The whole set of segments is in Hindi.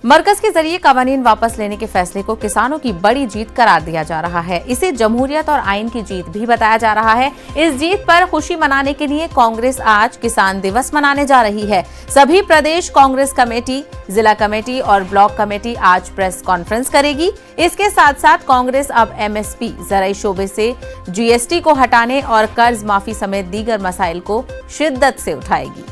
मरकज के जरिए कानून वापस लेने के फैसले को किसानों की बड़ी जीत करार दिया जा रहा है। इसे जमहूरियत और आइन की जीत भी बताया जा रहा है। इस जीत पर खुशी मनाने के लिए कांग्रेस आज किसान दिवस मनाने जा रही है। सभी प्रदेश कांग्रेस कमेटी, जिला कमेटी और ब्लॉक कमेटी आज प्रेस कॉन्फ्रेंस करेगी। इसके साथ साथ कांग्रेस अब एमएसपी, ज़राई शोबे से जीएसटी को हटाने और कर्ज माफी समेत दीगर मसाइल को शिद्दत से उठाएगी।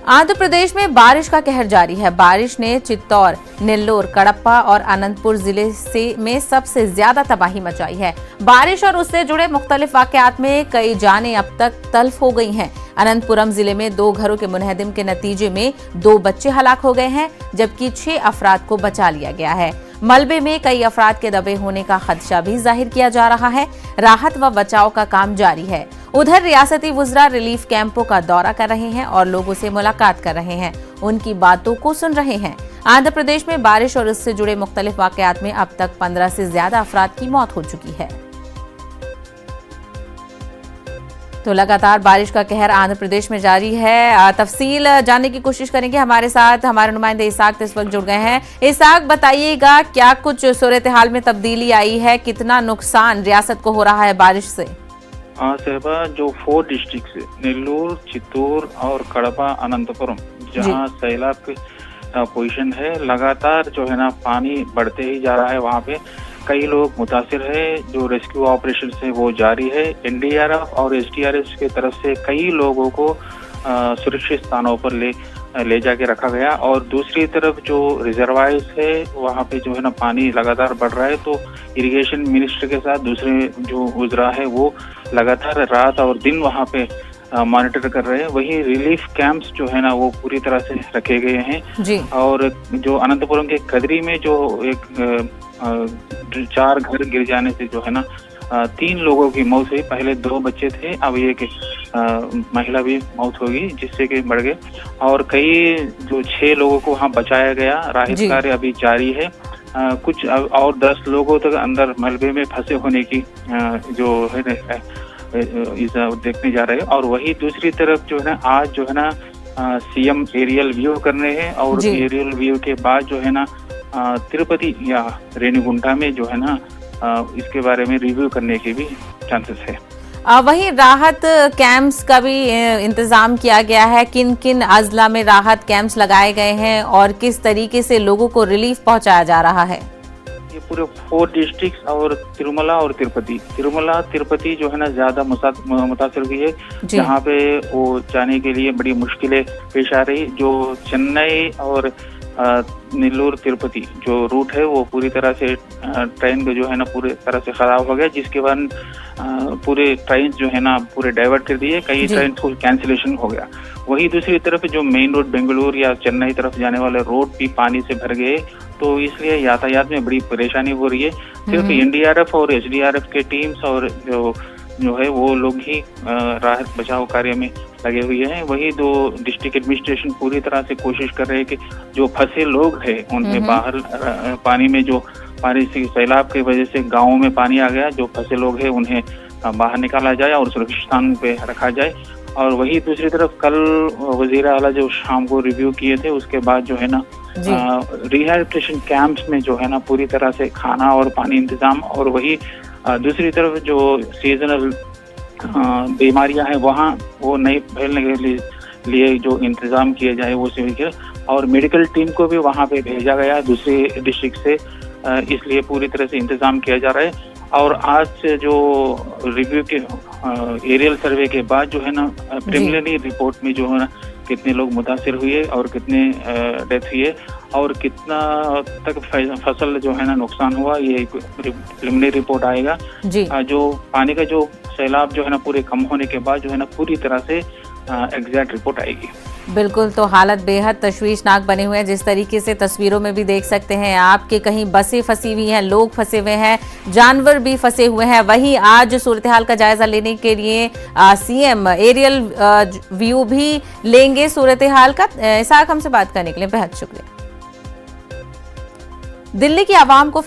आंध्र प्रदेश में बारिश का कहर जारी है। बारिश ने चित्तौड़, नेल्लोर, कडप्पा और अनंतपुर जिले में सबसे ज्यादा तबाही मचाई है। बारिश और उससे जुड़े मुख्तलिफ वाकयात में कई जानें अब तक तल्फ हो गई हैं। अनंतपुरम जिले में 2 घरों के मुनहदिम के नतीजे में 2 बच्चे हलाक हो गए हैं, जबकि 6 अफराद को बचा लिया गया है। मलबे में कई अफराद के दबे होने का खदशा भी जाहिर किया जा रहा है। राहत व बचाव का काम जारी है। उधर रियासती वुज़रा रिलीफ कैंपों का दौरा कर रहे हैं और लोगों से मुलाकात कर रहे हैं, उनकी बातों को सुन रहे हैं। आंध्र प्रदेश में बारिश और इससे जुड़े मुख्तलिफ वाकयात में अब तक 15 से ज्यादा अफराद की मौत हो चुकी है। तो लगातार बारिश का कहर आंध्र प्रदेश में जारी है। तफसील जानने की कोशिश करेंगे। हमारे साथ हमारे नुमाइंदे इसाक इस वक्त जुड़ गए हैं। इसाक, बताइएगा क्या कुछ सूरत हाल में तब्दीली आई है, कितना नुकसान रियासत को हो रहा है बारिश से? हाँ साहबा, जो 4 डिस्ट्रिक्ट नेल्लोर, चित्तौड़ और कडपा, अनंतपुरम, जहाँ सैलाब की पोजीशन है, लगातार जो है ना पानी बढ़ते ही जा रहा है। वहाँ पे कई लोग मुतासिर है। जो रेस्क्यू ऑपरेशन है वो जारी है। एनडीआरएफ और एसडीआरएफ की तरफ से कई लोगों को सुरक्षित स्थानों पर ले जाके रखा गया। और दूसरी तरफ जो रिजर्वायर्स है वहाँ पे जो है ना पानी लगातार बढ़ रहा है। तो इरिगेशन मिनिस्टर के साथ दूसरे जो वुज़रा है वो लगातार रात और दिन वहाँ पे मॉनिटर कर रहे हैं। वही रिलीफ कैंप्स जो है ना वो पूरी तरह से रखे गए हैं जी। और जो अनंतपुरम के कदरी में जो एक 4 घर गिर जाने से जो है ना 3 लोगों की मौत हुई। पहले 2 बच्चे थे, अब एक महिला भी मौत होगी, जिससे कि बढ़ गए। और कई जो 6 लोगों को वहाँ बचाया गया। राहत कार्य अभी जारी है। कुछ और 10 लोगों तक अंदर मलबे में फंसे होने की जो है देखने जा रहे हैं। और वही दूसरी तरफ जो है ना आज जो है ना सीएम एरियल व्यू करने हैं और एरियल व्यू के बाद जो है ना तिरुपति या रेणुगुंटा में जो है ना इसके बारे में रिव्यू करने के भी चांसेस है। वहीं राहत कैंप्स का भी इंतजाम किया गया है। किन किन अजला में राहत कैंप्स लगाए गए हैं और किस तरीके से लोगों को रिलीफ पहुंचाया जा रहा है? ये पूरे 4 डिस्ट्रिक्ट और तिरुमला और तिरुपति जो है ना ज्यादा मुतासिर हुई है, जहाँ पे वो जाने के लिए बड़ी मुश्किलें पेश आ रही। जो चेन्नई और नेल्लोर तिरुपति जो रूट है वो पूरी तरह से ट्रेन को जो है ना पूरी तरह से खराब हो गया, जिसके बाद पूरे ट्रेन जो है ना पूरे डाइवर्ट कर दिए। कई ट्रेन को कैंसिलेशन हो गया। वही दूसरी तरफ जो मेन रोड बेंगलुरु या चेन्नई तरफ जाने वाले रोड भी पानी से भर गए, तो इसलिए यातायात में बड़ी परेशानी हो रही है। सिर्फ एनडीआरएफ और एसडीआरएफ के टीम्स और जो है वो लोग ही राहत बचाव कार्य में लगे हुए हैं। वही 2 डिस्ट्रिक्ट एडमिनिस्ट्रेशन पूरी तरह से कोशिश कर रहे हैं कि जो फंसे लोग हैं उन्हें बाहर पानी में जो पानी से सैलाब की वजह से गाँव में पानी आ गया, जो फंसे लोग हैं उन्हें बाहर निकाला जाए और सुरक्षित स्थान पे रखा जाए। और वही दूसरी तरफ कल वजीर आला जो शाम को रिव्यू किए थे, उसके बाद जो है ना रिहैबिलिटेशन कैंप्स में जो है ना पूरी तरह से खाना और पानी इंतजाम, और वही दूसरी तरफ जो सीजनल बीमारियां हैं वहाँ वो नहीं फैलने के लिए जो इंतजाम किए जाए वो सभी, और मेडिकल टीम को भी वहाँ पे भेजा गया दूसरे डिस्ट्रिक्ट से। इसलिए पूरी तरह से इंतजाम किया जा रहा है। और आज से जो रिव्यू के एरियल सर्वे के बाद जो है ना प्रिलिमिनरी रिपोर्ट में जो है ना कितने लोग मुतासिर हुए और कितने डेथ हुए और कितना तक फसल जो है ना नुकसान हुआ, ये प्रिलिमिनरी रिपोर्ट आएगा। जो पानी का जो सैलाब जो है ना पूरे कम होने के बाद जो है ना पूरी तरह से एग्जैक्ट रिपोर्ट आएगी। बिल्कुल, तो हालत बेहद तशवीशनाक बने हुए हैं। जिस तरीके से तस्वीरों में भी देख सकते हैं आपके, कहीं बसें फंसी हुई हैं, लोग फंसे हुए हैं, जानवर भी फंसे हुए हैं। वहीं आज सूरत हाल का जायजा लेने के लिए सीएम एरियल व्यू भी लेंगे सूरत हाल का। इसाक, हमसे बात करने के लिए बेहद शुक्रिया। दिल्ली की आवाम को